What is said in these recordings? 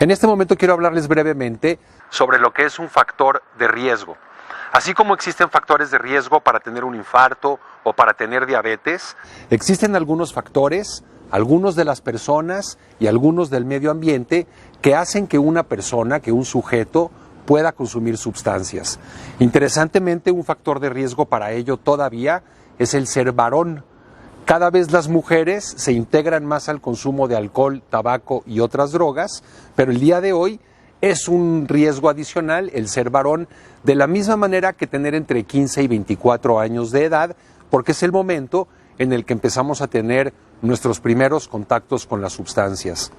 En este momento quiero hablarles brevemente sobre lo que es un factor de riesgo. Así como existen factores de riesgo para tener un infarto o para tener diabetes, existen algunos factores, algunos de las personas y algunos del medio ambiente que hacen que una persona, que un sujeto, pueda consumir sustancias. Interesantemente, un factor de riesgo para ello todavía es el ser varón. Cada vez las mujeres se integran más al consumo de alcohol, tabaco y otras drogas, pero el día de hoy es un riesgo adicional el ser varón, de la misma manera que tener entre 15 y 24 años de edad, porque es el momento en el que empezamos a tener nuestros primeros contactos con las sustancias.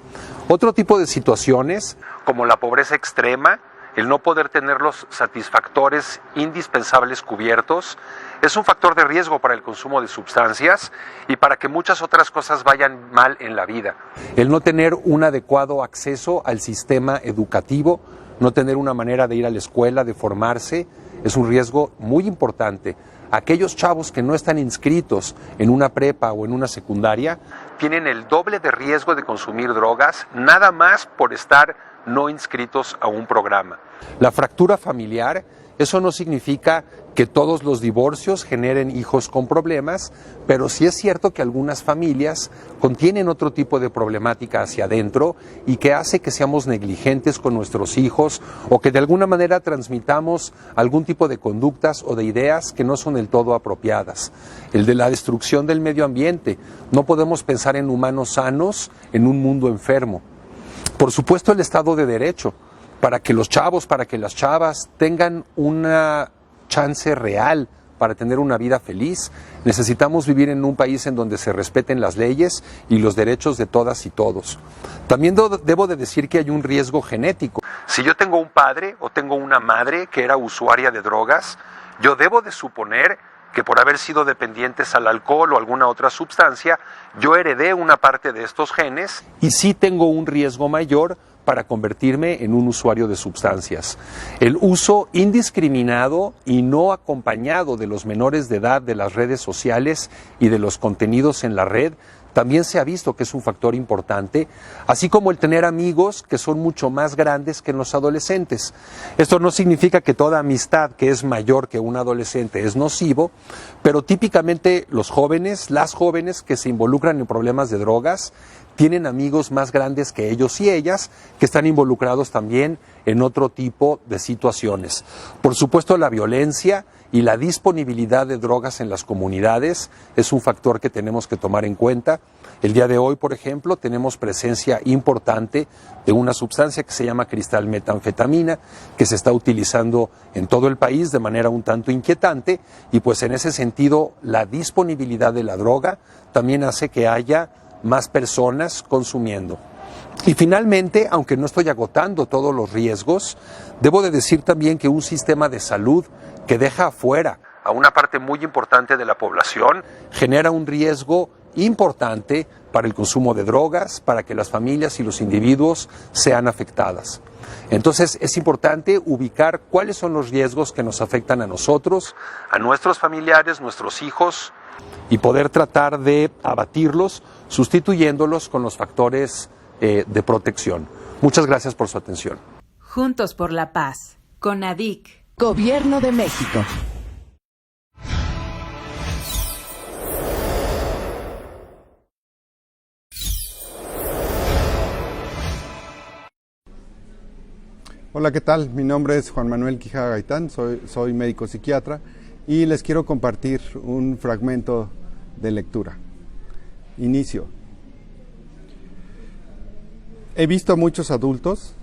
Otro tipo de situaciones, como la pobreza extrema, el no poder tener los satisfactores indispensables cubiertos, es un factor de riesgo para el consumo de sustancias y para que muchas otras cosas vayan mal en la vida. El no tener un adecuado acceso al sistema educativo, no tener una manera de ir a la escuela, de formarse, es un riesgo muy importante. Aquellos chavos que no están inscritos en una prepa o en una secundaria tienen el doble de riesgo de consumir drogas, nada más por estar no inscritos a un programa. La fractura familiar, eso no significa que todos los divorcios generen hijos con problemas, pero sí es cierto que algunas familias contienen otro tipo de problemática hacia adentro y que hace que seamos negligentes con nuestros hijos o que de alguna manera transmitamos algún tipo de conductas o de ideas que no son del todo apropiadas. El de la destrucción del medio ambiente. No podemos pensar en humanos sanos en un mundo enfermo. Por supuesto, el Estado de Derecho, para que los chavos, para que las chavas tengan una chance real para tener una vida feliz, necesitamos vivir en un país en donde se respeten las leyes y los derechos de todas y todos. También debo de decir que hay un riesgo genético. Si yo tengo un padre o tengo una madre que era usuaria de drogas, yo debo de suponer que por haber sido dependientes al alcohol o alguna otra sustancia, yo heredé una parte de estos genes y sí tengo un riesgo mayor para convertirme en un usuario de sustancias. El uso indiscriminado y no acompañado de los menores de edad de las redes sociales y de los contenidos en la red también se ha visto que es un factor importante, así como el tener amigos que son mucho más grandes que los adolescentes. Esto no significa que toda amistad que es mayor que un adolescente es nocivo, pero típicamente los jóvenes, las jóvenes que se involucran en problemas de drogas, tienen amigos más grandes que ellos y ellas que están involucrados también en otro tipo de situaciones. Por supuesto, la violencia y la disponibilidad de drogas en las comunidades es un factor que tenemos que tomar en cuenta. El día de hoy, por ejemplo, tenemos presencia importante de una sustancia que se llama cristal metanfetamina, que se está utilizando en todo el país de manera un tanto inquietante, y pues en ese sentido la disponibilidad de la droga también hace que haya más personas consumiendo. Y finalmente, aunque no estoy agotando todos los riesgos, debo de decir también que un sistema de salud que deja afuera a una parte muy importante de la población genera un riesgo importante para el consumo de drogas, para que las familias y los individuos sean afectadas. Entonces es importante ubicar cuáles son los riesgos que nos afectan a nosotros, a nuestros familiares, nuestros hijos, y poder tratar de abatirlos sustituyéndolos con los factores de protección. Muchas gracias por su atención. Juntos por la Paz, CONADIC. Gobierno de México. Hola, ¿qué tal? Mi nombre es Juan Manuel Quijada Gaitán, soy médico psiquiatra y les quiero compartir un fragmento de lectura. Inicio. He visto a muchos adultos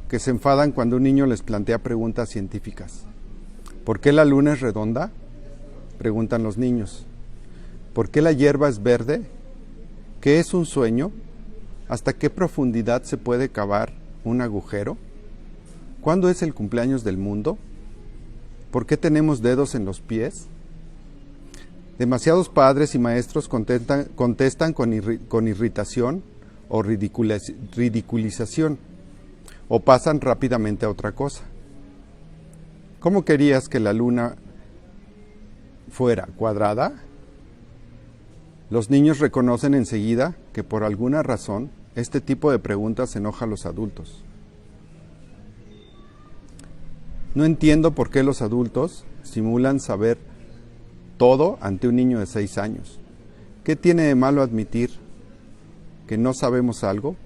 que se enfadan cuando un niño les plantea preguntas científicas. ¿Por qué la luna es redonda?, preguntan los niños. ¿Por qué la hierba es verde? ¿Qué es un sueño? ¿Hasta qué profundidad se puede cavar un agujero? ¿Cuándo es el cumpleaños del mundo? ¿Por qué tenemos dedos en los pies? Demasiados padres y maestros contestan con irritación o ridiculización, o pasan rápidamente a otra cosa. ¿Cómo querías que la luna fuera cuadrada? Los niños reconocen enseguida que por alguna razón este tipo de preguntas enoja a los adultos. No entiendo por qué los adultos simulan saber todo ante un niño de 6 años. ¿Qué tiene de malo admitir que no sabemos algo?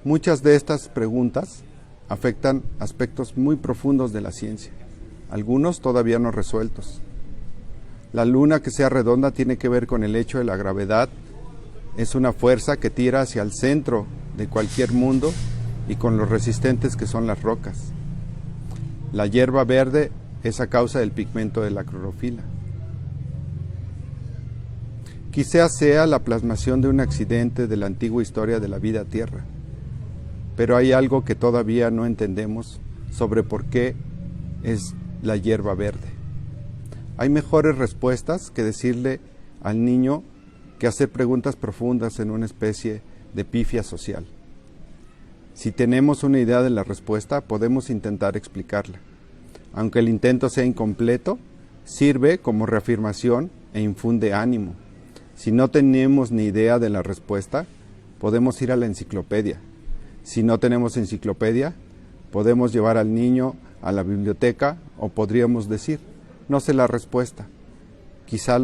Muchas de estas preguntas afectan aspectos muy profundos de la ciencia, algunos todavía no resueltos. La luna que sea redonda tiene que ver con el hecho de la gravedad. Es una fuerza que tira hacia el centro de cualquier mundo y con lo resistentes que son las rocas. La hierba verde es a causa del pigmento de la clorofila. Quizás sea la plasmación de un accidente de la antigua historia de la vida Tierra, pero hay algo que todavía no entendemos sobre por qué es la hierba verde. Hay mejores respuestas que decirle al niño que hacer preguntas profundas en una especie de pifia social. Si tenemos una idea de la respuesta, podemos intentar explicarla. Aunque el intento sea incompleto, sirve como reafirmación e infunde ánimo. Si no tenemos ni idea de la respuesta, podemos ir a la enciclopedia. Si no tenemos enciclopedia, podemos llevar al niño a la biblioteca o podríamos decir, no sé la respuesta. Quizá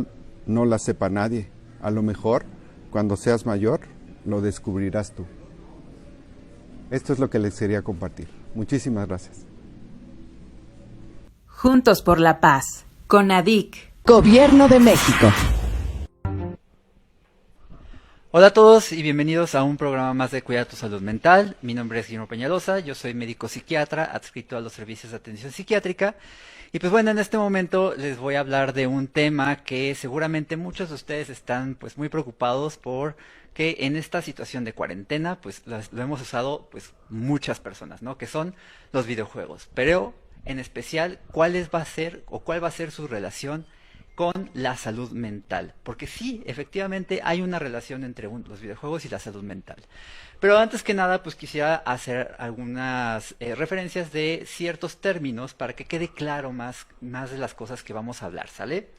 no la sepa nadie. A lo mejor, cuando seas mayor, lo descubrirás tú. Esto es lo que les quería compartir. Muchísimas gracias. Juntos por la paz, con ADIC. Gobierno de México. Hola a todos y bienvenidos a un programa más de Cuida tu Salud Mental. Mi nombre es Guillermo Peñalosa, yo soy médico psiquiatra adscrito a los servicios de atención psiquiátrica. Y pues bueno, en este momento les voy a hablar de un tema que seguramente muchos de ustedes están pues muy preocupados por que en esta situación de cuarentena pues lo hemos usado pues muchas personas, ¿no? Que son los videojuegos. Pero en especial, ¿cuál va a ser su relación con la salud mental? Porque sí, efectivamente hay una relación entre los videojuegos y la salud mental. Pero antes que nada, pues quisiera hacer algunas referencias de ciertos términos para que quede claro más de las cosas que vamos a hablar, ¿sale?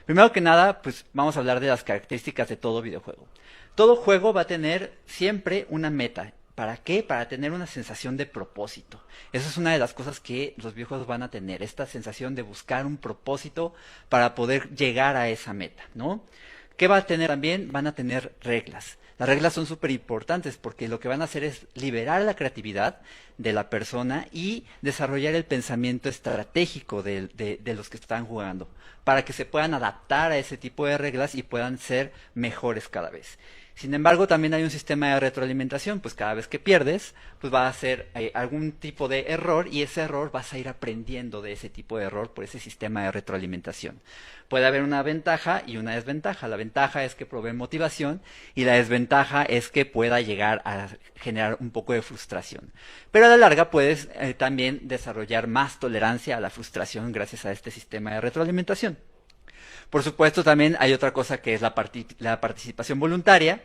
Primero que nada, pues vamos a hablar de las características de todo videojuego. Todo juego va a tener siempre una meta. ¿Para qué? Para tener una sensación de propósito. Esa es una de las cosas que los videojuegos van a tener, esta sensación de buscar un propósito para poder llegar a esa meta, ¿no? ¿Qué va a tener también? Van a tener reglas. Las reglas son súper importantes porque lo que van a hacer es liberar la creatividad de la persona y desarrollar el pensamiento estratégico de los que están jugando, para que se puedan adaptar a ese tipo de reglas y puedan ser mejores cada vez. Sin embargo, también hay un sistema de retroalimentación, pues cada vez que pierdes, pues va a ser algún tipo de error y ese error vas a ir aprendiendo de ese tipo de error por ese sistema de retroalimentación. Puede haber una ventaja y una desventaja. La ventaja es que provee motivación y la desventaja es que pueda llegar a generar un poco de frustración. Pero a la larga puedes también desarrollar más tolerancia a la frustración gracias a este sistema de retroalimentación. Por supuesto, también hay otra cosa que es la participación voluntaria,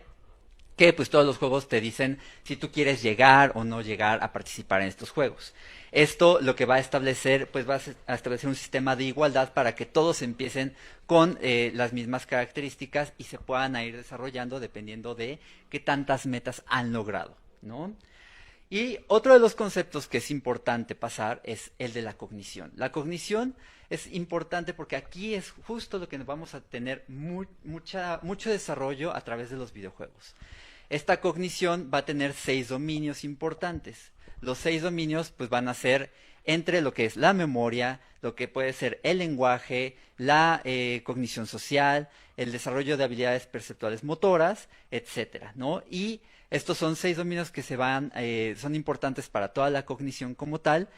que pues todos los juegos te dicen si tú quieres llegar o no llegar a participar en estos juegos. Esto lo que va a establecer, pues va a establecer un sistema de igualdad para que todos empiecen con las mismas características y se puedan ir desarrollando dependiendo de qué tantas metas han logrado, ¿no? Y otro de los conceptos que es importante pasar es el de la cognición. La cognición es importante porque aquí es justo lo que vamos a tener mucho desarrollo a través de los videojuegos. Esta cognición va a tener 6 dominios importantes. Los 6 dominios pues van a ser entre lo que es la memoria, lo que puede ser el lenguaje, la cognición social, el desarrollo de habilidades perceptuales motoras, etcétera, ¿no? Y estos son 6 dominios que son importantes para toda la cognición como tal,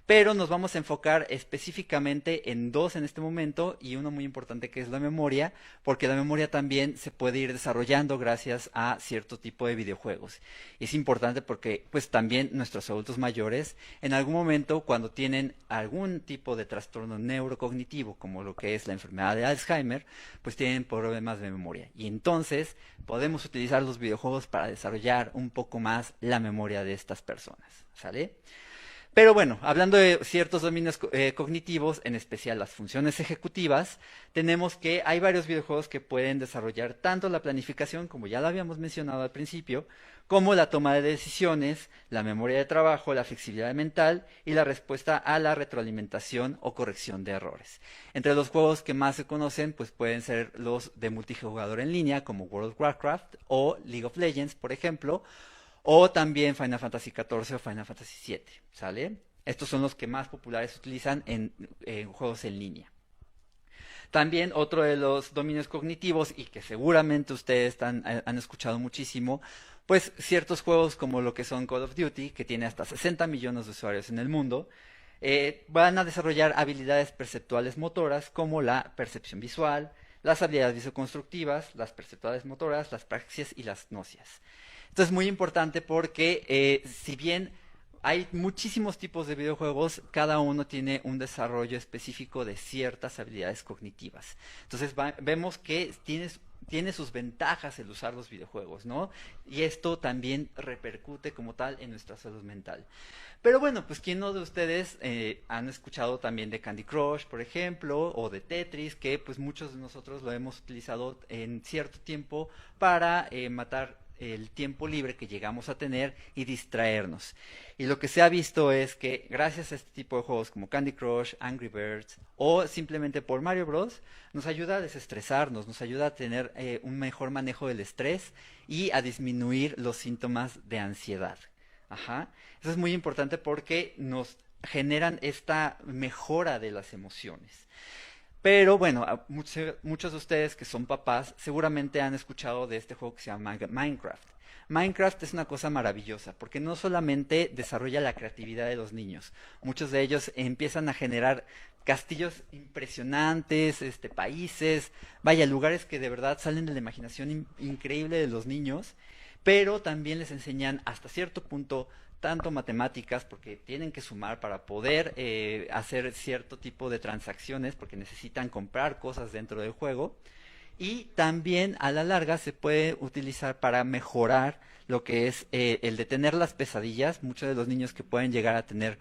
pero nos vamos a enfocar específicamente en 2 en este momento y uno muy importante que es la memoria, porque la memoria también se puede ir desarrollando gracias a cierto tipo de videojuegos. Y es importante porque pues también nuestros adultos mayores en algún momento cuando tienen algún tipo de trastorno neurocognitivo como lo que es la enfermedad de Alzheimer, pues tienen problemas de memoria. Y entonces podemos utilizar los videojuegos para desarrollar un poco más la memoria de estas personas, ¿sale? Pero bueno, hablando de ciertos dominios cognitivos, en especial las funciones ejecutivas, tenemos que hay varios videojuegos que pueden desarrollar tanto la planificación, como ya lo habíamos mencionado al principio, como la toma de decisiones, la memoria de trabajo, la flexibilidad mental y la respuesta a la retroalimentación o corrección de errores. Entre los juegos que más se conocen, pues pueden ser los de multijugador en línea, como World of Warcraft o League of Legends, por ejemplo, o también Final Fantasy XIV o Final Fantasy VII, ¿sale? Estos son los que más populares se utilizan en juegos en línea. También otro de los dominios cognitivos, y que seguramente ustedes han escuchado muchísimo, pues ciertos juegos como lo que son Call of Duty, que tiene hasta 60 millones de usuarios en el mundo, van a desarrollar habilidades perceptuales motoras como la percepción visual, las habilidades visoconstructivas, las perceptuales motoras, las praxias y las gnosis. Esto es muy importante porque si bien hay muchísimos tipos de videojuegos, cada uno tiene un desarrollo específico de ciertas habilidades cognitivas. Entonces vemos que tiene sus ventajas el usar los videojuegos, ¿no? Y esto también repercute como tal en nuestra salud mental. Pero bueno, pues ¿quién no de ustedes han escuchado también de Candy Crush, por ejemplo, o de Tetris, que pues muchos de nosotros lo hemos utilizado en cierto tiempo para matar el tiempo libre que llegamos a tener y distraernos. Y lo que se ha visto es que gracias a este tipo de juegos como Candy Crush, Angry Birds o simplemente por Mario Bros, nos ayuda a desestresarnos, nos ayuda a tener un mejor manejo del estrés y a disminuir los síntomas de ansiedad. Ajá. Eso es muy importante porque nos generan esta mejora de las emociones. Pero bueno, muchos de ustedes que son papás seguramente han escuchado de este juego que se llama Minecraft. Minecraft es una cosa maravillosa porque no solamente desarrolla la creatividad de los niños, muchos de ellos empiezan a generar castillos impresionantes, países, vaya, lugares que de verdad salen de la imaginación increíble de los niños, pero también les enseñan hasta cierto punto tanto matemáticas, porque tienen que sumar para poder hacer cierto tipo de transacciones, porque necesitan comprar cosas dentro del juego, y también a la larga se puede utilizar para mejorar lo que es el detener las pesadillas. Muchos de los niños que pueden llegar a tener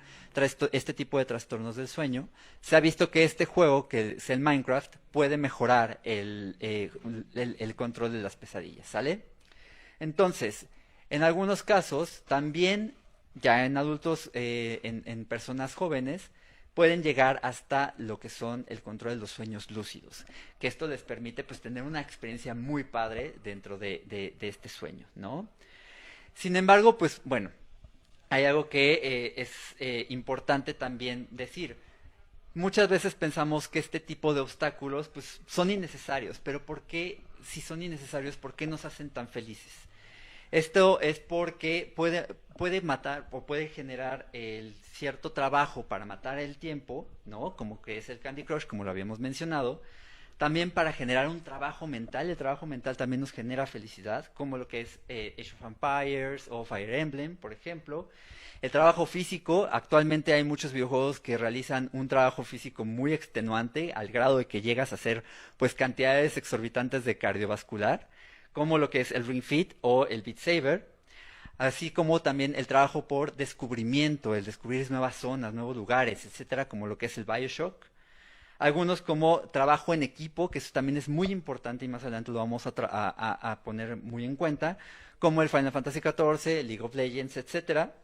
este tipo de trastornos del sueño, se ha visto que este juego, que es el Minecraft, puede mejorar el control de las pesadillas, ¿sale? Entonces, en algunos casos, también ya en adultos, en personas jóvenes, pueden llegar hasta lo que son el control de los sueños lúcidos, que esto les permite pues tener una experiencia muy padre dentro de este sueño, ¿no? Sin embargo, pues bueno, hay algo que es importante también decir. Muchas veces pensamos que este tipo de obstáculos pues son innecesarios, pero ¿por qué, si son innecesarios, por qué nos hacen tan felices? Esto es porque puede matar o puede generar el cierto trabajo para matar el tiempo, ¿no? Como que es el Candy Crush, como lo habíamos mencionado. También para generar un trabajo mental. El trabajo mental también nos genera felicidad, como lo que es Age of Empires o Fire Emblem, por ejemplo. El trabajo físico, actualmente hay muchos videojuegos que realizan un trabajo físico muy extenuante, al grado de que llegas a hacer pues cantidades exorbitantes de cardiovascular, como lo que es el Ring Fit o el Beat Saber, así como también el trabajo por descubrimiento, el descubrir nuevas zonas, nuevos lugares, etcétera, como lo que es el BioShock. Algunos como trabajo en equipo, que eso también es muy importante y más adelante lo vamos a poner muy en cuenta, como el Final Fantasy XIV, League of Legends, etcétera.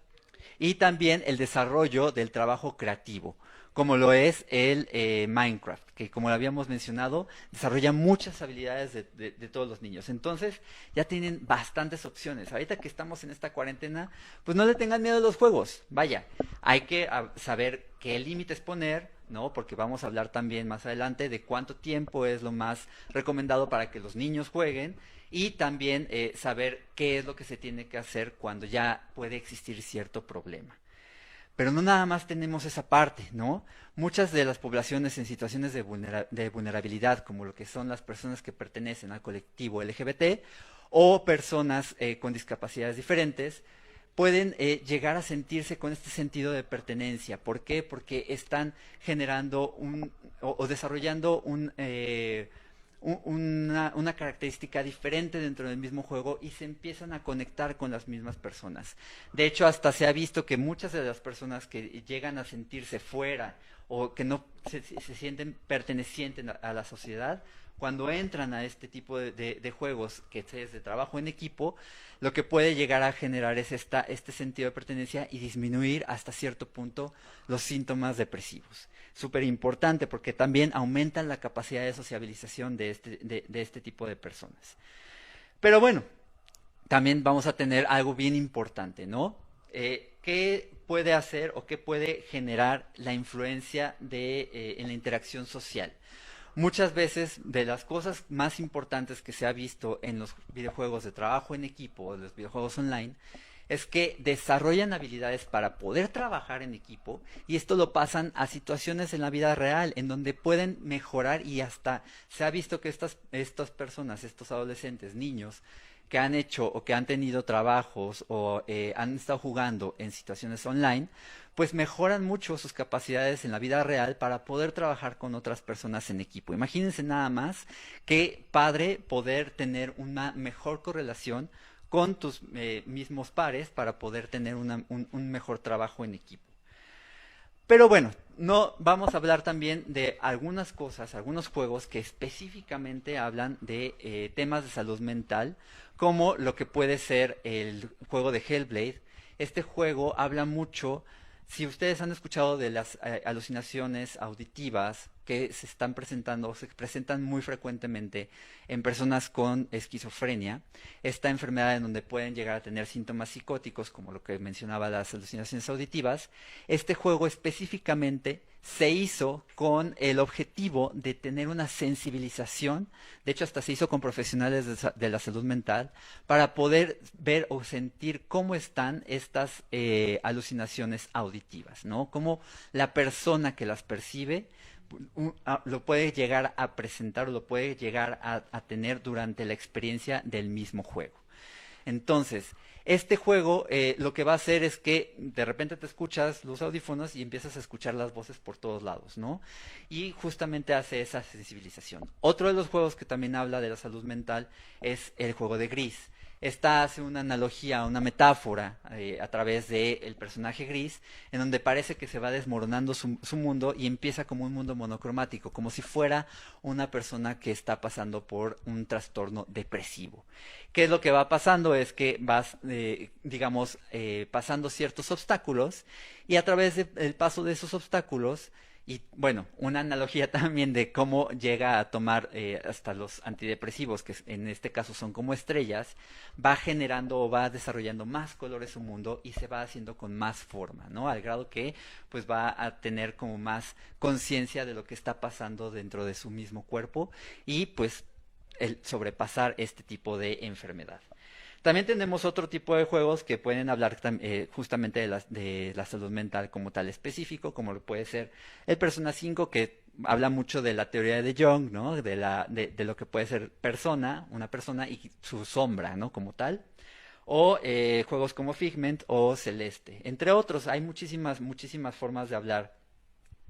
Y también el desarrollo del trabajo creativo, como lo es el Minecraft, que como lo habíamos mencionado, desarrolla muchas habilidades de todos los niños. Entonces, ya tienen bastantes opciones. Ahorita que estamos en esta cuarentena, pues no le tengan miedo a los juegos. Vaya, hay que saber qué límites poner, ¿no? Porque vamos a hablar también más adelante de cuánto tiempo es lo más recomendado para que los niños jueguen. Y también saber qué es lo que se tiene que hacer cuando ya puede existir cierto problema. Pero no nada más tenemos esa parte, ¿no? Muchas de las poblaciones en situaciones de vulnerabilidad, como lo que son las personas que pertenecen al colectivo LGBT o personas con discapacidades diferentes, pueden llegar a sentirse con este sentido de pertenencia. ¿Por qué? Porque están generando o desarrollando una característica diferente dentro del mismo juego y se empiezan a conectar con las mismas personas. De hecho, hasta se ha visto que muchas de las personas que llegan a sentirse fuera o que no se sienten pertenecientes a la sociedad, cuando entran a este tipo de juegos que es de trabajo en equipo, lo que puede llegar a generar es este sentido de pertenencia y disminuir hasta cierto punto los síntomas depresivos. Súper importante porque también aumentan la capacidad de sociabilización de este tipo de personas. Pero bueno, también vamos a tener algo bien importante, ¿no? ¿Qué puede hacer o qué puede generar la influencia en la interacción social? Muchas veces de las cosas más importantes que se ha visto en los videojuegos de trabajo en equipo o los videojuegos online es que desarrollan habilidades para poder trabajar en equipo y esto lo pasan a situaciones en la vida real en donde pueden mejorar y hasta se ha visto que estas personas, estos adolescentes, niños, que han hecho o que han tenido trabajos o han estado jugando en situaciones online, pues mejoran mucho sus capacidades en la vida real para poder trabajar con otras personas en equipo. Imagínense nada más qué padre poder tener una mejor correlación con tus mismos pares para poder tener un mejor trabajo en equipo. Pero bueno, no vamos a hablar también de algunas cosas, algunos juegos que específicamente hablan de temas de salud mental, como lo que puede ser el juego de Hellblade. Este juego habla mucho, si ustedes han escuchado de las alucinaciones auditivas que se están presentando o se presentan muy frecuentemente en personas con esquizofrenia, esta enfermedad en donde pueden llegar a tener síntomas psicóticos, como lo que mencionaba las alucinaciones auditivas, este juego específicamente se hizo con el objetivo de tener una sensibilización, de hecho hasta se hizo con profesionales de la salud mental, para poder ver o sentir cómo están estas alucinaciones auditivas, ¿no? Cómo la persona que las percibe lo puede llegar a presentar o lo puede llegar a tener durante la experiencia del mismo juego. Entonces, este juego lo que va a hacer es que de repente te escuchas los audífonos y empiezas a escuchar las voces por todos lados, ¿no? Y justamente hace esa sensibilización. Otro de los juegos que también habla de la salud mental es el juego de Gris. Esta hace una analogía, una metáfora a través del personaje Gris, en donde parece que se va desmoronando su mundo y empieza como un mundo monocromático, como si fuera una persona que está pasando por un trastorno depresivo. ¿Qué es lo que va pasando? Es que vas, pasando ciertos obstáculos y a través del paso de esos obstáculos, y bueno, una analogía también de cómo llega a tomar hasta los antidepresivos, que en este caso son como estrellas, va generando o va desarrollando más colores su mundo y se va haciendo con más forma, ¿no? Al grado que pues va a tener como más conciencia de lo que está pasando dentro de su mismo cuerpo y pues el sobrepasar este tipo de enfermedad. También tenemos otro tipo de juegos que pueden hablar justamente de la salud mental como tal específico, como lo puede ser el Persona 5, que habla mucho de la teoría de Jung, ¿no? De lo que puede ser una persona y su sombra, ¿no? Como tal. O juegos como Figment o Celeste. Entre otros, hay muchísimas formas de hablar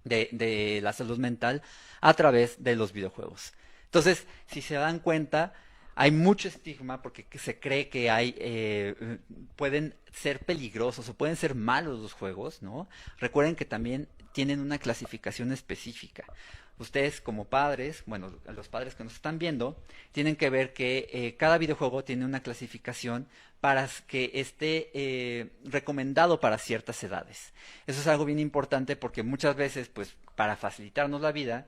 de la salud mental a través de los videojuegos. Entonces, si se dan cuenta, hay mucho estigma porque se cree que pueden ser peligrosos o pueden ser malos los juegos, ¿no? Recuerden que también tienen una clasificación específica. Ustedes como padres, bueno, los padres que nos están viendo, tienen que ver que cada videojuego tiene una clasificación para que esté recomendado para ciertas edades. Eso es algo bien importante porque muchas veces, pues, para facilitarnos la vida,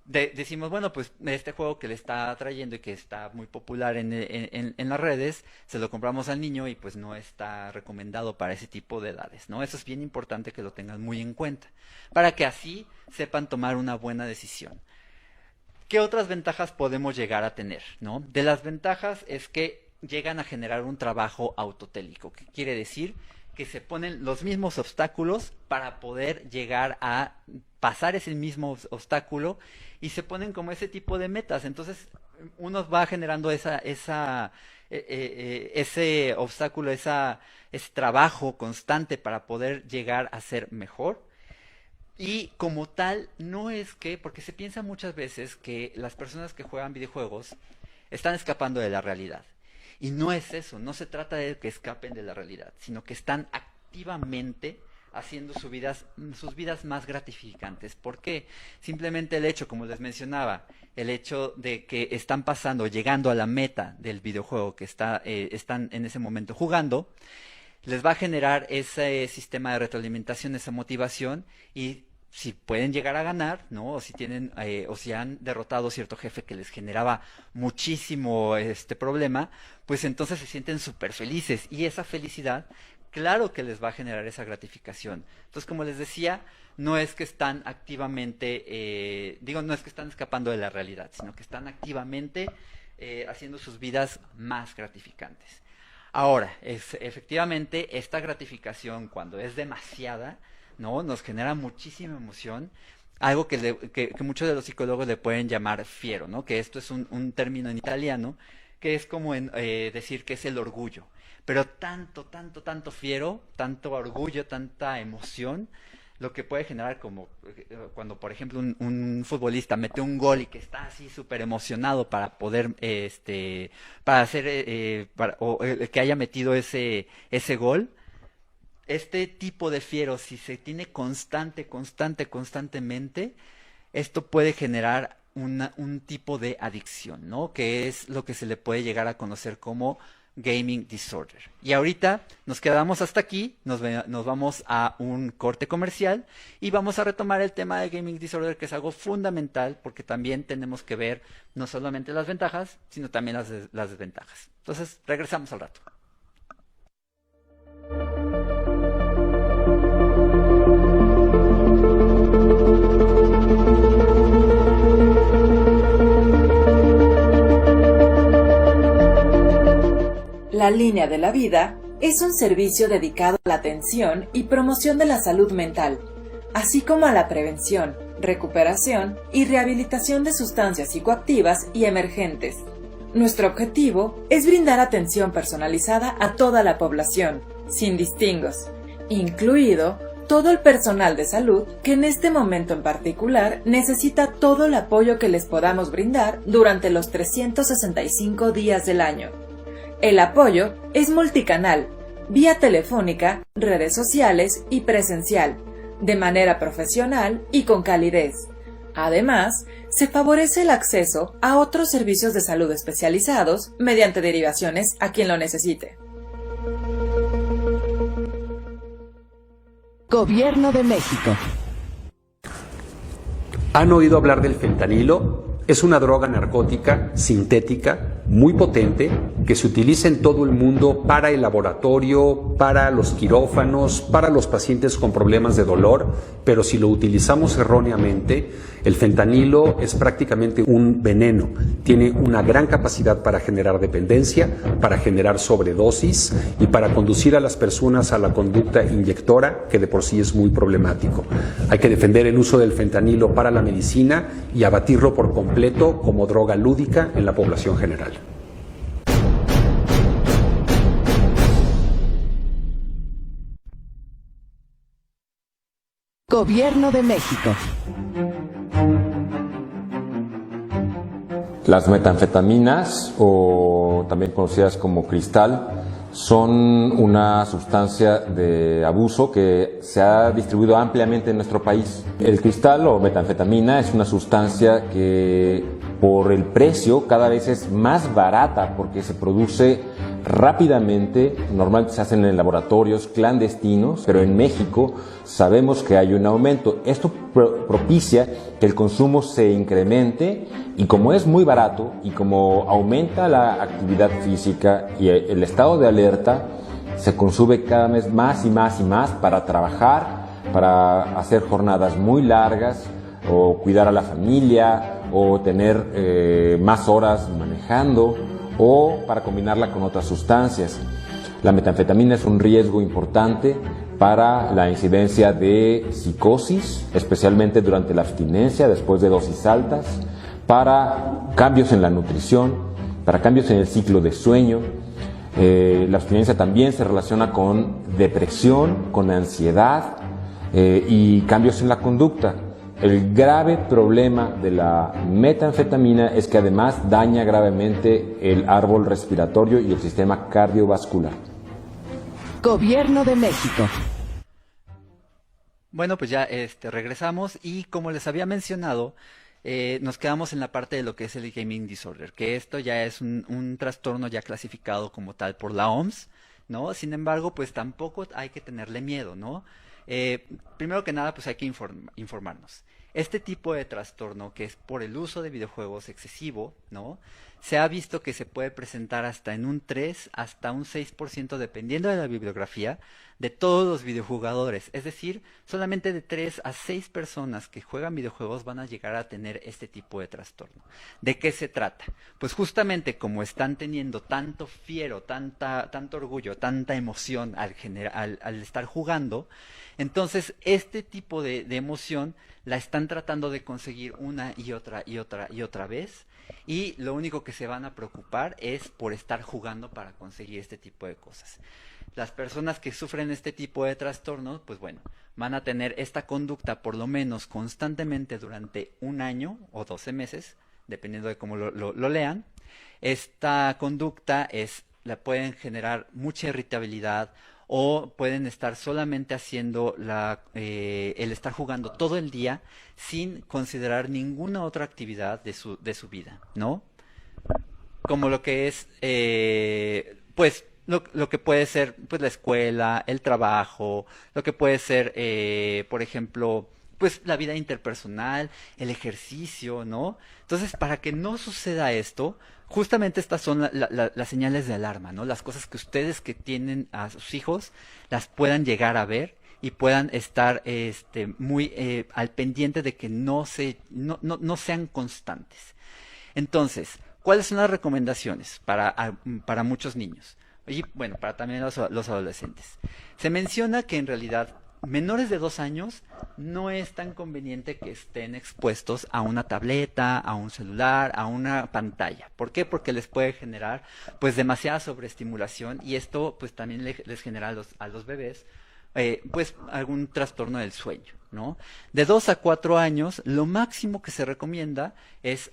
decimos, bueno, pues este juego que le está trayendo y que está muy popular en las redes, se lo compramos al niño y pues no está recomendado para ese tipo de edades, ¿no? Eso es bien importante que lo tengan muy en cuenta, para que así sepan tomar una buena decisión. ¿Qué otras ventajas podemos llegar a tener, no? De las ventajas es que llegan a generar un trabajo autotélico. ¿Qué quiere decir? Que se ponen los mismos obstáculos para poder llegar a pasar ese mismo obstáculo y se ponen como ese tipo de metas. Entonces uno va generando ese obstáculo, ese trabajo constante para poder llegar a ser mejor. Y como tal, no es que, porque se piensa muchas veces que las personas que juegan videojuegos están escapando de la realidad. Y no es eso, no se trata de que escapen de la realidad, sino que están activamente haciendo sus vidas más gratificantes. ¿Por qué? Simplemente el hecho, como les mencionaba, el hecho de que están pasando, llegando a la meta del videojuego que están en ese momento jugando, les va a generar ese sistema de retroalimentación, esa motivación, y si pueden llegar a ganar, ¿no? O si tienen, o si han derrotado cierto jefe que les generaba muchísimo problema, pues entonces se sienten súper felices, y esa felicidad, claro que les va a generar esa gratificación. Entonces, como les decía, no es que están activamente, no es que están escapando de la realidad, sino que están activamente haciendo sus vidas más gratificantes. Ahora, efectivamente, esta gratificación, cuando es demasiada, ¿no? Nos genera muchísima emoción, algo que muchos de los psicólogos le pueden llamar fiero, ¿no? Que esto es un término en italiano, que es como decir que es el orgullo. Pero tanto fiero, tanto orgullo, tanta emoción, lo que puede generar como cuando, por ejemplo, un futbolista mete un gol y que está así súper emocionado para poder, para hacer, que haya metido ese gol. Este tipo de fiero, si se tiene constantemente, esto puede generar un tipo de adicción, ¿no? Que es lo que se le puede llegar a conocer como gaming disorder. Y ahorita nos quedamos hasta aquí, nos vamos a un corte comercial y vamos a retomar el tema de gaming disorder, que es algo fundamental porque también tenemos que ver no solamente las ventajas, sino también las desventajas. Entonces, regresamos al rato. La Línea de la Vida es un servicio dedicado a la atención y promoción de la salud mental, así como a la prevención, recuperación y rehabilitación de sustancias psicoactivas y emergentes. Nuestro objetivo es brindar atención personalizada a toda la población, sin distingos, incluido todo el personal de salud que en este momento en particular necesita todo el apoyo que les podamos brindar durante los 365 días del año. El apoyo es multicanal, vía telefónica, redes sociales y presencial, de manera profesional y con calidez. Además, se favorece el acceso a otros servicios de salud especializados mediante derivaciones a quien lo necesite. Gobierno de México. ¿Han oído hablar del fentanilo? Es una droga narcótica sintética muy potente que se utiliza en todo el mundo para el laboratorio, para los quirófanos, para los pacientes con problemas de dolor, pero si lo utilizamos erróneamente, el fentanilo es prácticamente un veneno. Tiene una gran capacidad para generar dependencia, para generar sobredosis y para conducir a las personas a la conducta inyectora, que de por sí es muy problemático. Hay que defender el uso del fentanilo para la medicina y abatirlo por completo como droga lúdica en la población general. Gobierno de México. Las metanfetaminas, o también conocidas como cristal, son una sustancia de abuso que se ha distribuido ampliamente en nuestro país. El cristal o metanfetamina es una sustancia que por el precio cada vez es más barata porque se produce rápidamente, normalmente se hacen en laboratorios clandestinos, pero en México sabemos que hay un aumento. Esto propicia que el consumo se incremente y como es muy barato y como aumenta la actividad física y el estado de alerta, se consume cada vez más y más y más para trabajar, para hacer jornadas muy largas o cuidar a la familia o tener más horas manejando o para combinarla con otras sustancias. La metanfetamina es un riesgo importante para la incidencia de psicosis, especialmente durante la abstinencia, después de dosis altas, para cambios en la nutrición, para cambios en el ciclo de sueño. La abstinencia también se relaciona con depresión, con ansiedad, y cambios en la conducta. El grave problema de la metanfetamina es que además daña gravemente el árbol respiratorio y el sistema cardiovascular. Gobierno de México. Bueno, pues ya regresamos y como les había mencionado, nos quedamos en la parte de lo que es el gaming disorder, que esto ya es un trastorno ya clasificado como tal por la OMS, ¿no? Sin embargo, pues tampoco hay que tenerle miedo, ¿no? Primero que nada, pues hay que informarnos. Este tipo de trastorno, que es por el uso de videojuegos excesivo, ¿no? Se ha visto que se puede presentar hasta en un 3 hasta un 6%, dependiendo de la bibliografía, de todos los videojugadores. Es decir, solamente de 3 a 6 personas que juegan videojuegos van a llegar a tener este tipo de trastorno. ¿De qué se trata? Pues justamente como están teniendo tanto fiero, tanto orgullo, tanta emoción al estar jugando, entonces este tipo de emoción la están tratando de conseguir una y otra vez, y lo único que se van a preocupar es por estar jugando para conseguir este tipo de cosas. Las personas que sufren este tipo de trastornos, pues bueno, van a tener esta conducta por lo menos constantemente durante un año o 12 meses, dependiendo de cómo lo lean. Esta conducta la pueden generar mucha irritabilidad, o pueden estar solamente haciendo el estar jugando todo el día sin considerar ninguna otra actividad de su vida, ¿no? Como lo que es, pues, lo que puede ser pues la escuela, el trabajo, lo que puede ser, por ejemplo, pues la vida interpersonal, el ejercicio, ¿no? Entonces, para que no suceda esto, justamente estas son las señales de alarma, ¿no? Las cosas que ustedes que tienen a sus hijos las puedan llegar a ver y puedan estar muy al pendiente de que no sean constantes. Entonces, ¿cuáles son las recomendaciones para muchos niños? Y bueno, para también los adolescentes. Se menciona que en realidad menores de 2 años no es tan conveniente que estén expuestos a una tableta, a un celular, a una pantalla. ¿Por qué? Porque les puede generar pues demasiada sobreestimulación, y esto pues también les genera a los bebés pues algún trastorno del sueño, ¿no? De 2 a 4 años, lo máximo que se recomienda es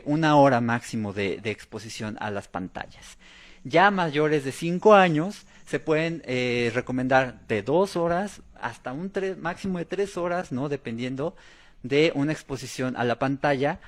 1 hora máximo de exposición a las pantallas. Ya mayores de 5 años se pueden recomendar de 2 horas hasta un máximo de 3 horas, ¿no? Dependiendo de una exposición a la pantalla.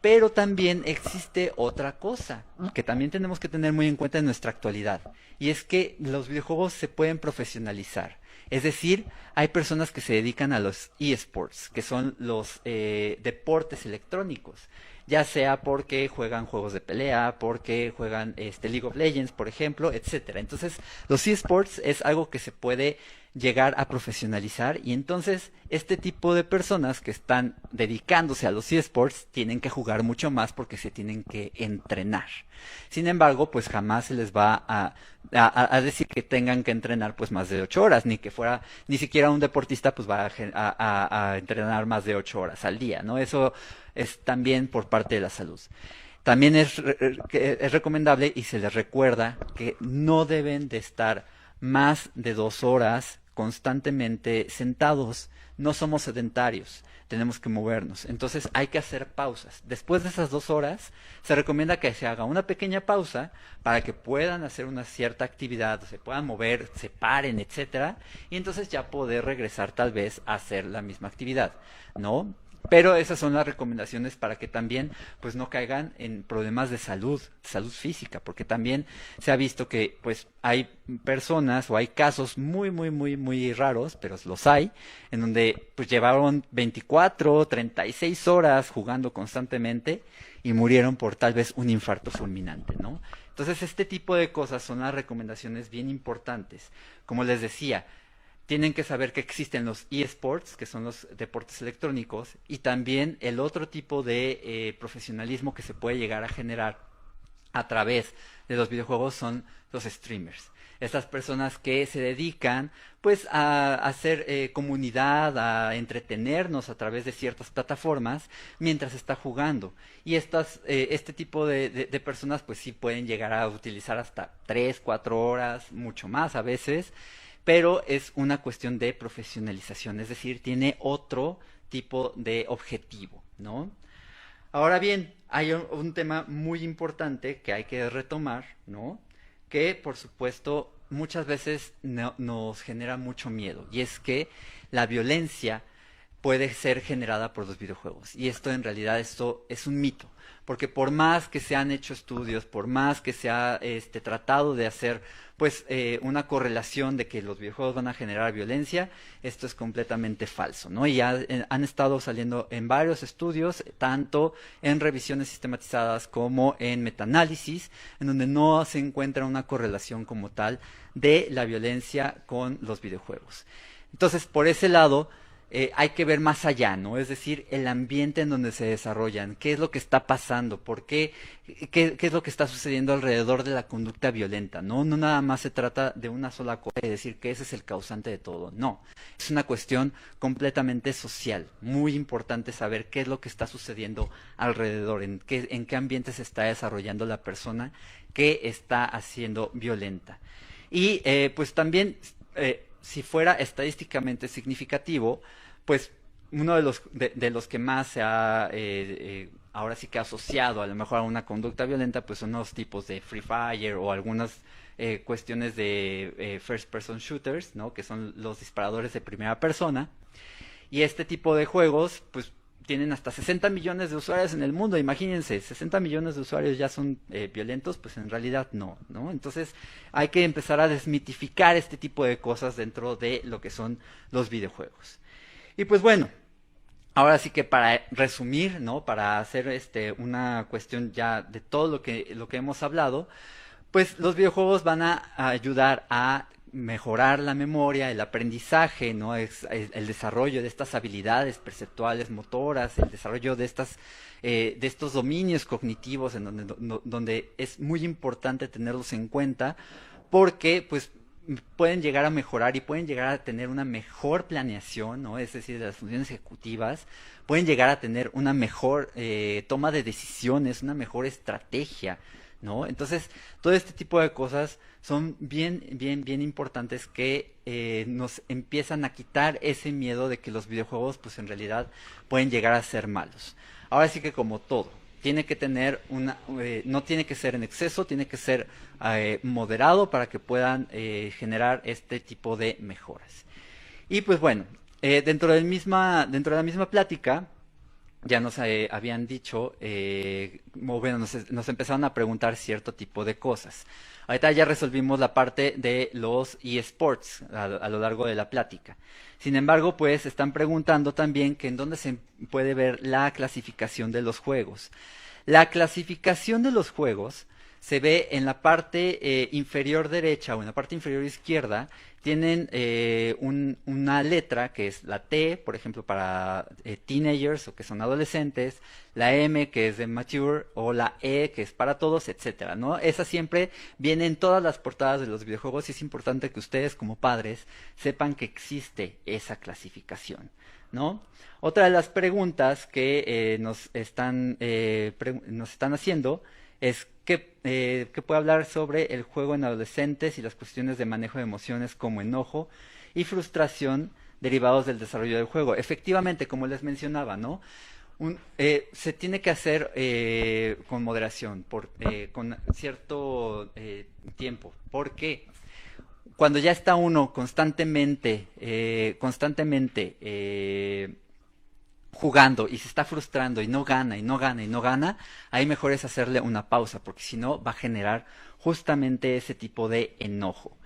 Pero también existe otra cosa que también tenemos que tener muy en cuenta en nuestra actualidad, y es que los videojuegos se pueden profesionalizar. Es decir, hay personas que se dedican a los eSports, que son los deportes electrónicos, ya sea porque juegan juegos de pelea, porque juegan League of Legends, por ejemplo, etcétera. Entonces, los eSports es algo que se puede llegar a profesionalizar, y entonces este tipo de personas que están dedicándose a los eSports tienen que jugar mucho más porque se tienen que entrenar. Sin embargo, pues jamás se les va a decir que tengan que entrenar pues más de 8 horas, ni siquiera un deportista pues va a entrenar más de 8 horas al día, ¿no? Eso es también por parte de la salud. También es recomendable y se les recuerda que no deben de estar más de 2 horas constantemente sentados. No somos sedentarios, tenemos que movernos. Entonces hay que hacer pausas. Después de esas 2 horas, se recomienda que se haga una pequeña pausa para que puedan hacer una cierta actividad, se puedan mover, se paren, etcétera, y entonces ya poder regresar tal vez a hacer la misma actividad, ¿no? Pero esas son las recomendaciones para que también pues no caigan en problemas de salud física, porque también se ha visto que pues hay personas o hay casos muy raros, pero los hay, en donde pues llevaron 24, 36 horas jugando constantemente y murieron por tal vez un infarto fulminante, ¿no? Entonces este tipo de cosas son las recomendaciones bien importantes. Como les decía, tienen que saber que existen los eSports, que son los deportes electrónicos, y también el otro tipo de profesionalismo que se puede llegar a generar a través de los videojuegos son los streamers. Estas personas que se dedican pues a hacer comunidad, a entretenernos a través de ciertas plataformas mientras está jugando. Y este tipo de personas pues sí pueden llegar a utilizar hasta 3, 4 horas, mucho más a veces. pero es una cuestión de profesionalización, es decir, tiene otro tipo de objetivo, ¿no? Ahora bien, hay un tema muy importante que hay que retomar, ¿no? Que, por supuesto, muchas veces nos genera mucho miedo, y es que la violencia puede ser generada por los videojuegos. Y esto en realidad esto es un mito, porque por más que se han hecho estudios, por más que se ha tratado de hacer pues una correlación de que los videojuegos van a generar violencia, esto es completamente falso, ¿no? Y ya han estado saliendo en varios estudios, tanto en revisiones sistematizadas como en metaanálisis, en donde no se encuentra una correlación como tal de la violencia con los videojuegos. Entonces, por ese lado, hay que ver más allá, ¿no? Es decir, el ambiente en donde se desarrollan, qué es lo que está pasando, por qué es lo que está sucediendo alrededor de la conducta violenta, ¿no? No nada más se trata de una sola cosa y decir que ese es el causante de todo, no. Es una cuestión completamente social, muy importante saber qué es lo que está sucediendo alrededor, en qué ambiente se está desarrollando la persona que está haciendo violenta. Y pues también, si fuera estadísticamente significativo, pues uno de los que más se ha ahora sí que asociado a lo mejor a una conducta violenta, pues son los tipos de Free Fire o algunas cuestiones de first person shooters, ¿no? Que son los disparadores de primera persona. Y este tipo de juegos, pues tienen hasta 60 millones de usuarios en el mundo. Imagínense, 60 millones de usuarios ya son violentos, pues en realidad no, ¿no? Entonces hay que empezar a desmitificar este tipo de cosas dentro de lo que son los videojuegos. Y pues bueno, ahora sí que para resumir, ¿no? Para hacer una cuestión ya de todo lo que hemos hablado, pues los videojuegos van a ayudar a mejorar la memoria, el aprendizaje, ¿no? El desarrollo de estas habilidades perceptuales, motoras, el desarrollo de estos dominios cognitivos en donde es muy importante tenerlos en cuenta, porque pues pueden llegar a mejorar y pueden llegar a tener una mejor planeación, ¿no? Es decir, de las funciones ejecutivas, pueden llegar a tener una mejor toma de decisiones, una mejor estrategia, ¿no? Entonces, todo este tipo de cosas son bien importantes que nos empiezan a quitar ese miedo de que los videojuegos, pues en realidad, pueden llegar a ser malos. Ahora sí que como todo, tiene que tener no tiene que ser en exceso, tiene que ser moderado para que puedan generar este tipo de mejoras. Y pues bueno, dentro de la misma plática, ya nos habían dicho, bueno, nos empezaron a preguntar cierto tipo de cosas. Ahorita ya resolvimos la parte de los eSports a lo largo de la plática. Sin embargo, pues están preguntando también que en dónde se puede ver la clasificación de los juegos. La clasificación de los juegos se ve en la parte inferior derecha o en la parte inferior izquierda. Tienen una letra que es la T, por ejemplo, para teenagers o que son adolescentes, la M que es de mature o la E que es para todos, etcétera, ¿no? Esa siempre viene en todas las portadas de los videojuegos y es importante que ustedes como padres sepan que existe esa clasificación, ¿no? Otra de las preguntas que nos están haciendo es que puede hablar sobre el juego en adolescentes y las cuestiones de manejo de emociones como enojo y frustración derivados del desarrollo del juego. Efectivamente, como les mencionaba, ¿no? Se tiene que hacer con moderación, con cierto tiempo. ¿Por qué? Cuando ya está uno constantemente jugando y se está frustrando y no gana, ahí mejor es hacerle una pausa, porque si no va a generar justamente ese tipo de enojo.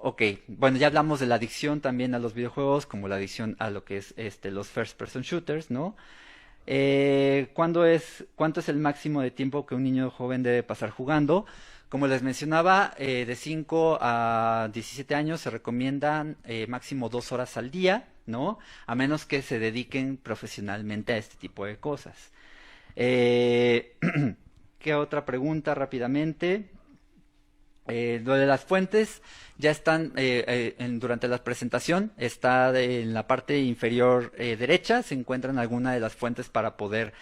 Ok, bueno, ya hablamos de la adicción también a los videojuegos, como la adicción a lo que es los first person shooters, ¿no? ¿Cuánto es el máximo de tiempo que un niño joven debe pasar jugando? Como les mencionaba, de 5 a 17 años se recomiendan máximo 2 horas al día, ¿no? A menos que se dediquen profesionalmente a este tipo de cosas. ¿Qué otra pregunta rápidamente? Lo de las fuentes ya están durante la presentación, está en la parte inferior derecha, se encuentran algunas de las fuentes para poder,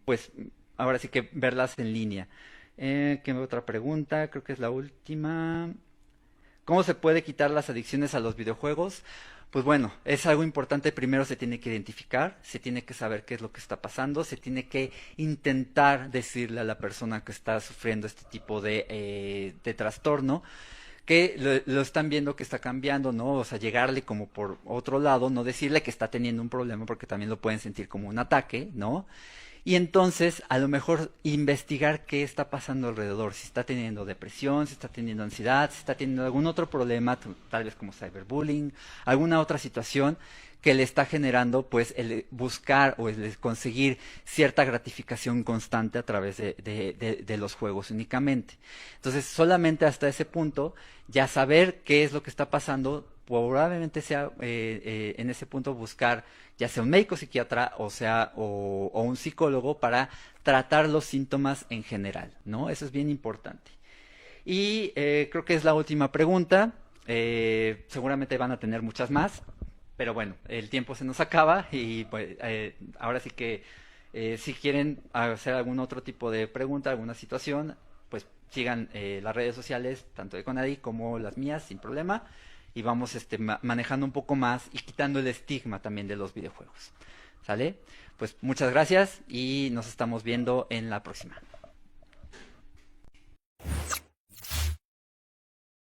pues, ahora sí que verlas en línea. ¿Qué otra pregunta? Creo que es la última. ¿Cómo se puede quitar las adicciones a los videojuegos? Pues bueno, es algo importante. Primero se tiene que identificar, se tiene que saber qué es lo que está pasando, se tiene que intentar decirle a la persona que está sufriendo este tipo de trastorno que lo están viendo que está cambiando, ¿no? O sea, llegarle como por otro lado, no decirle que está teniendo un problema porque también lo pueden sentir como un ataque, ¿no? Y entonces, a lo mejor, investigar qué está pasando alrededor, si está teniendo depresión, si está teniendo ansiedad, si está teniendo algún otro problema, tal vez como cyberbullying, alguna otra situación que le está generando, pues, el buscar o el conseguir cierta gratificación constante a través de los juegos únicamente. Entonces, solamente hasta ese punto, ya saber qué es lo que está pasando, probablemente sea en ese punto buscar ya sea un médico psiquiatra o un psicólogo para tratar los síntomas en general, ¿no? Eso es bien importante. Y creo que es la última pregunta. Seguramente van a tener muchas más, pero bueno, el tiempo se nos acaba y pues, ahora sí que si quieren hacer algún otro tipo de pregunta, alguna situación, pues sigan las redes sociales, tanto de Conadi como las mías, sin problema. Y vamos manejando un poco más y quitando el estigma también de los videojuegos. ¿Sale? Pues muchas gracias y nos estamos viendo en la próxima.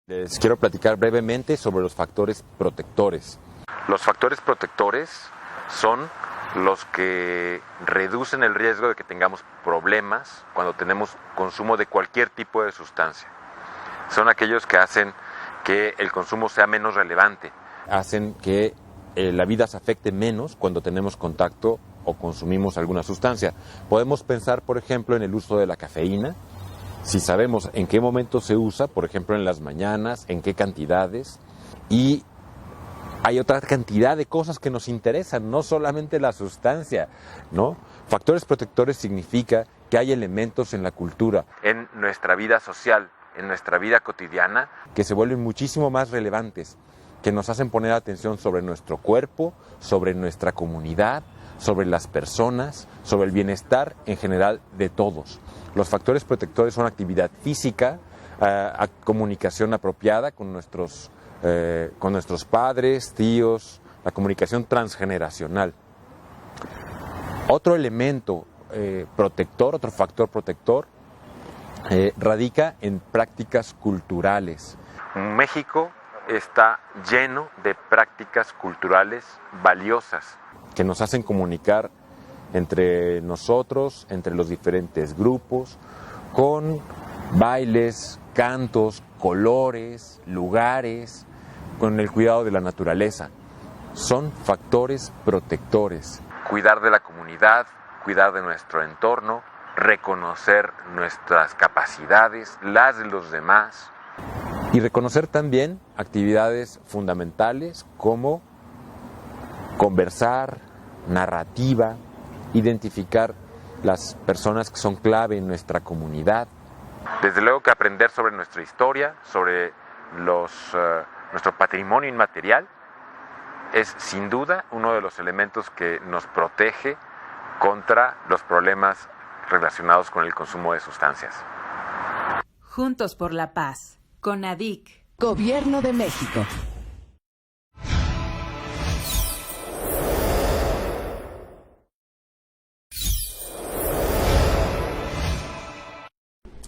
Les quiero platicar brevemente sobre los factores protectores. Los factores protectores son los que reducen el riesgo de que tengamos problemas cuando tenemos consumo de cualquier tipo de sustancia. Son aquellos que hacen que el consumo sea menos relevante. Hacen que la vida se afecte menos cuando tenemos contacto o consumimos alguna sustancia. Podemos pensar, por ejemplo, en el uso de la cafeína. Si sabemos en qué momento se usa, por ejemplo, en las mañanas, en qué cantidades. Y hay otra cantidad de cosas que nos interesan, no solamente la sustancia, ¿no? Factores protectores significa que hay elementos en la cultura, En nuestra vida social, en nuestra vida cotidiana, que se vuelven muchísimo más relevantes, que nos hacen poner atención sobre nuestro cuerpo, sobre nuestra comunidad, sobre las personas, sobre el bienestar en general de todos. Los factores protectores son actividad física, comunicación apropiada con nuestros padres, tíos, la comunicación transgeneracional. Otro elemento protector, otro factor protector, radica en prácticas culturales. México está lleno de prácticas culturales valiosas. Que nos hacen comunicar entre nosotros, entre los diferentes grupos, con bailes, cantos, colores, lugares, con el cuidado de la naturaleza. Son factores protectores. Cuidar de la comunidad, cuidar de nuestro entorno, reconocer nuestras capacidades, las de los demás. Y reconocer también actividades fundamentales como conversar, narrativa, identificar las personas que son clave en nuestra comunidad. Desde luego que aprender sobre nuestra historia, sobre nuestro patrimonio inmaterial, es sin duda uno de los elementos que nos protege contra los problemas relacionados con el consumo de sustancias. Juntos por la paz. CONADIC. Gobierno de México.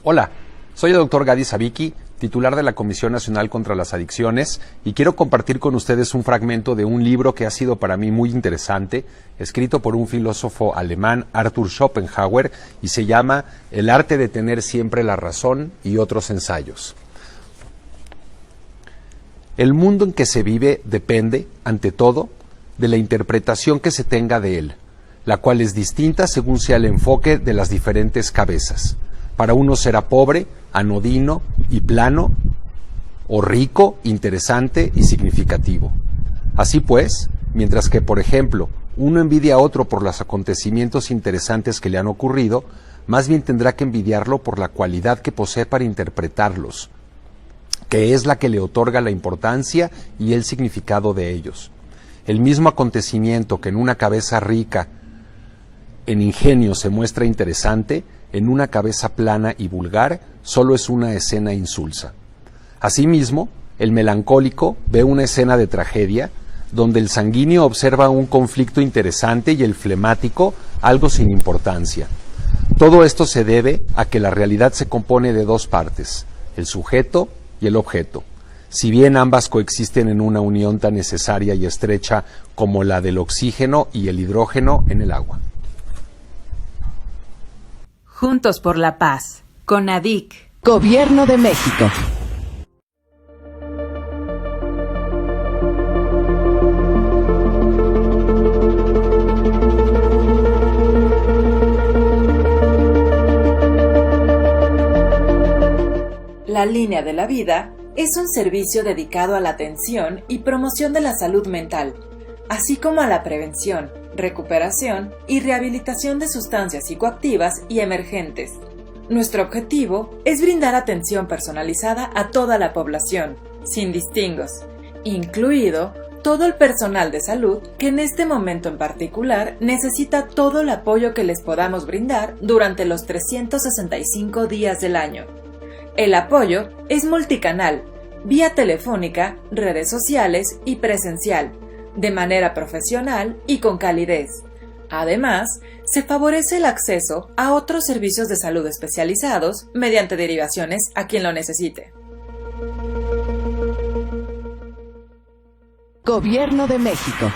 Hola, soy el Dr. Gadi Sabiki, titular de la Comisión Nacional contra las Adicciones, y quiero compartir con ustedes un fragmento de un libro que ha sido para mí muy interesante, escrito por un filósofo alemán, Arthur Schopenhauer, y se llama El arte de tener siempre la razón y otros ensayos. El mundo en que se vive depende, ante todo, de la interpretación que se tenga de él, la cual es distinta según sea el enfoque de las diferentes cabezas. Para unos será pobre, anodino y plano, o rico, interesante y significativo. Así pues, mientras que, por ejemplo, uno envidia a otro por los acontecimientos interesantes que le han ocurrido, más bien tendrá que envidiarlo por la cualidad que posee para interpretarlos, que es la que le otorga la importancia y el significado de ellos. El mismo acontecimiento que en una cabeza rica en ingenio se muestra interesante, en una cabeza plana y vulgar solo es una escena insulsa. Asimismo, el melancólico ve una escena de tragedia donde el sanguíneo observa un conflicto interesante y el flemático algo sin importancia. Todo esto se debe a que la realidad se compone de dos partes, el sujeto y el objeto. Si bien ambas coexisten en una unión tan necesaria y estrecha como la del oxígeno y el hidrógeno en el agua. Juntos por la paz, con ADIC. Gobierno de México. La Línea de la Vida es un servicio dedicado a la atención y promoción de la salud mental, así como a la prevención, recuperación y rehabilitación de sustancias psicoactivas y emergentes. Nuestro objetivo es brindar atención personalizada a toda la población, sin distingos, incluido todo el personal de salud que en este momento en particular necesita todo el apoyo que les podamos brindar durante los 365 días del año. El apoyo es multicanal, vía telefónica, redes sociales y presencial, de manera profesional y con calidez. Además, se favorece el acceso a otros servicios de salud especializados mediante derivaciones a quien lo necesite. Gobierno de México.